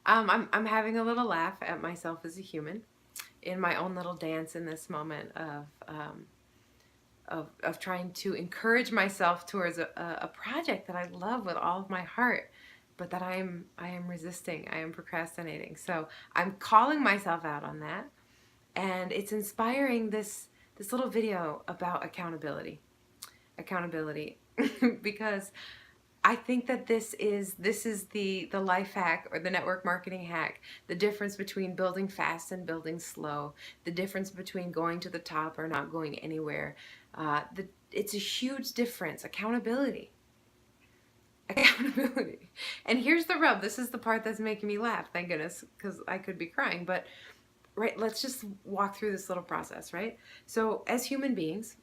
I'm having a little laugh at myself as a human in my own little dance in this moment of trying to encourage myself towards a project that I love with all of my heart, but that I am resisting. I am procrastinating. So I'm calling myself out on that, and it's inspiring this little video about accountability, because I think that this is the life hack or the network marketing hack. The difference between building fast and building slow. The difference between going to the top or not going anywhere. It's a huge difference. Accountability. Accountability. And here's the rub. This is the part that's making me laugh. Thank goodness, because I could be crying. But right, let's just walk through this little process. Right. So as human beings,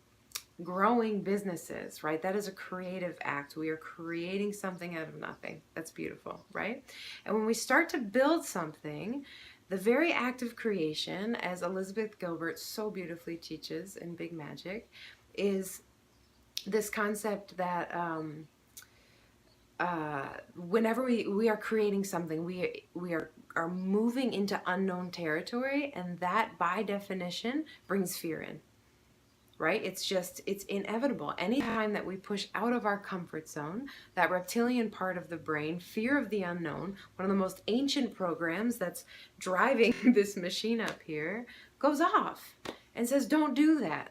growing businesses, right? That is a creative act. We are creating something out of nothing. That's beautiful, right? And when we start to build something, the very act of creation, as Elizabeth Gilbert so beautifully teaches in Big Magic, is this concept that whenever we are creating something, we are moving into unknown territory, and that by definition brings fear in. Right? It's inevitable. Anytime that we push out of our comfort zone, that reptilian part of the brain, fear of the unknown, one of the most ancient programs that's driving this machine up here, goes off and says, don't do that.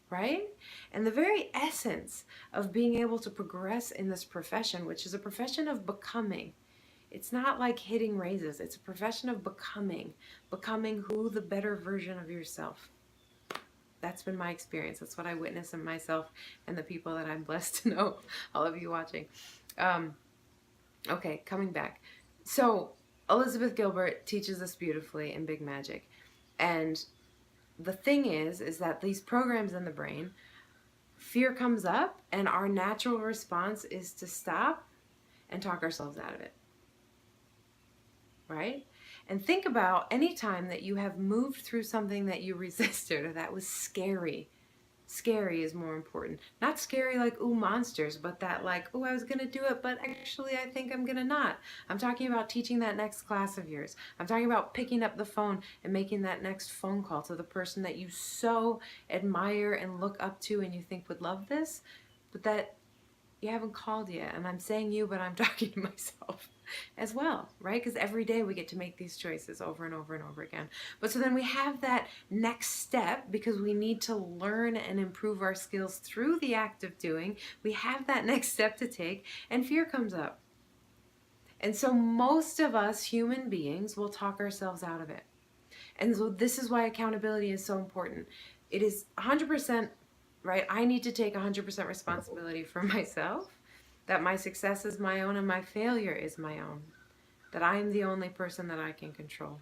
Right? And the very essence of being able to progress in this profession, which is a profession of becoming, it's not like hitting raises, it's a profession of becoming who the better version of yourself. That's been my experience. That's what I witness in myself and the people that I'm blessed to know, all of you watching. Okay, coming back. So Elizabeth Gilbert teaches us beautifully in Big Magic. And the thing is that these programs in the brain, fear comes up and our natural response is to stop and talk ourselves out of it. Right? And think about any time that you have moved through something that you resisted or that was scary. Scary is more important. Not scary like, ooh, monsters, but that like, ooh, I was going to do it, but actually I think I'm going to not. I'm talking about teaching that next class of yours. I'm talking about picking up the phone and making that next phone call to the person that you so admire and look up to and you think would love this, but that you haven't called yet. And I'm saying you, but I'm talking to myself as well, right? Because every day we get to make these choices over and over and over again. But so then we have that next step because we need to learn and improve our skills through the act of doing. We have that next step to take, and fear comes up. And so most of us human beings will talk ourselves out of it. And so this is why accountability is so important. It is 100%, right? I need to take 100% responsibility for myself, that my success is my own and my failure is my own, that I'm the only person that I can control.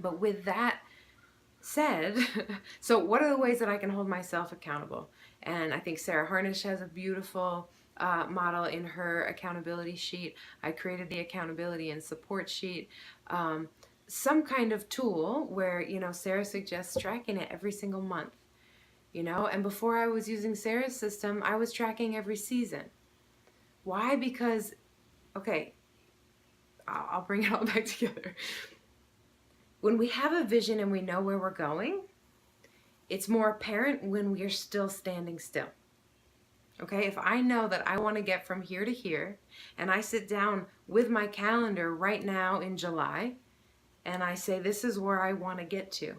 But with that said, so what are the ways that I can hold myself accountable? And I think Sarah Harnish has a beautiful model in her accountability sheet. I created the accountability and support sheet. Some kind of tool where, Sarah suggests tracking it every single month, and before I was using Sarah's system, I was tracking every season. Why? Because, okay, I'll bring it all back together. When we have a vision and we know where we're going, it's more apparent when we're still standing still. Okay, if I know that I want to get from here to here, and I sit down with my calendar right now in July, and I say, this is where I want to get to,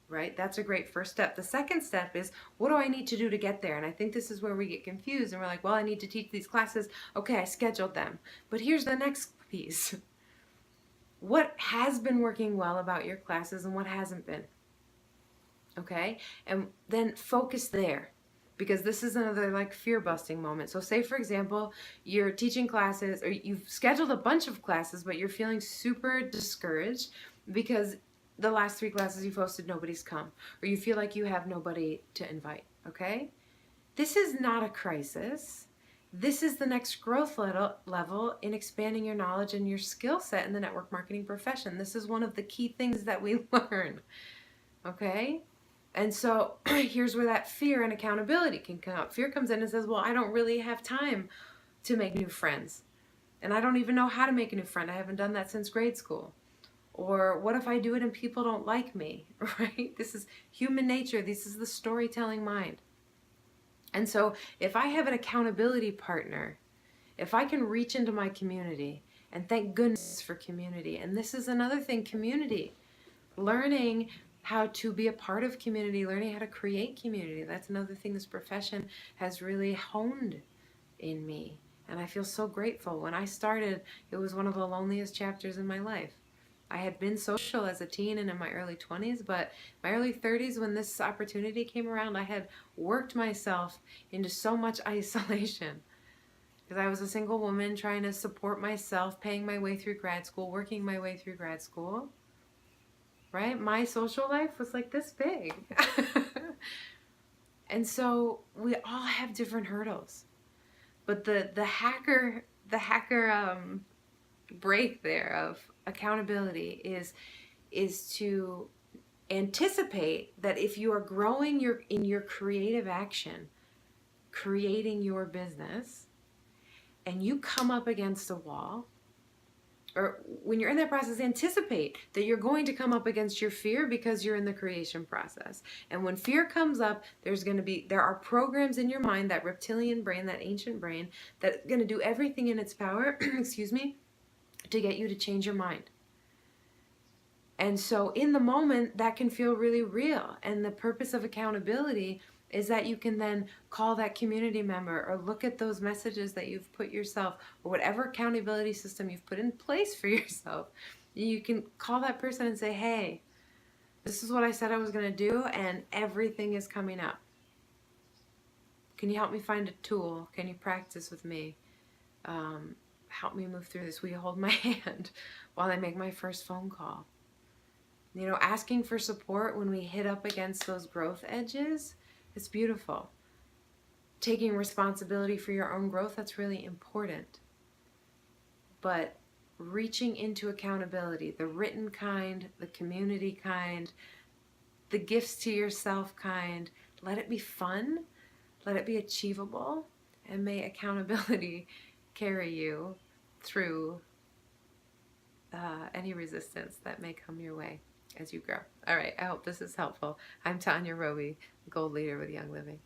right? That's a great first step. The second step is, what do I need to do to get there? And I think this is where we get confused, and we're like, well, I need to teach these classes. Okay, I scheduled them. But here's the next piece. What has been working well about your classes and what hasn't been? Okay, and then focus there, because this is another like fear busting moment. So say for example, you're teaching classes or you've scheduled a bunch of classes, but you're feeling super discouraged because the last 3 classes you've hosted, nobody's come, or you feel like you have nobody to invite. Okay, this is not a crisis. This is the next growth level in expanding your knowledge and your skill set in the network marketing profession. This is one of the key things that we learn. Okay, and so here's where that fear and accountability can come up. Fear comes in and says, well, I don't really have time to make new friends. and I don't even know how to make a new friend. I haven't done that since grade school. Or what if I do it and people don't like me, right? This is human nature. This is the storytelling mind. And so if I have an accountability partner, if I can reach into my community, and thank goodness for community. And this is another thing, community. Learning how to be a part of community, learning how to create community. That's another thing this profession has really honed in me. And I feel so grateful. When I started, it was one of the loneliest chapters in my life. I had been social as a teen and in my early 20s, but my early 30s, when this opportunity came around, I had worked myself into so much isolation. Because I was a single woman trying to support myself, paying my way through grad school, working my way through grad school. Right? My social life was like this big. And so we all have different hurdles. But the hacker break there of accountability is to anticipate that if you are growing in your creative action, creating your business, and you come up against a wall, or when you're in that process, anticipate that you're going to come up against your fear because you're in the creation process. And when fear comes up, there are programs in your mind, that reptilian brain, that ancient brain, that's going to do everything in its power, excuse me, to get you to change your mind. And so in the moment, that can feel really real. And the purpose of accountability is that you can then call that community member or look at those messages that you've put yourself, or whatever accountability system you've put in place for yourself. You can call that person and say, hey, this is what I said I was going to do, and everything is coming up. Can you help me find a tool? Can you practice with me? Help me move through this. Will you hold my hand while I make my first phone call? You know, asking for support when we hit up against those growth edges, it's beautiful. Taking responsibility for your own growth, that's really important. But reaching into accountability, the written kind, the community kind, the gifts to yourself kind, let it be fun, let it be achievable, and may accountability carry you through any resistance that may come your way as you grow. All right, I hope this is helpful. I'm Tanya Roby, Gold Leader with Young Living.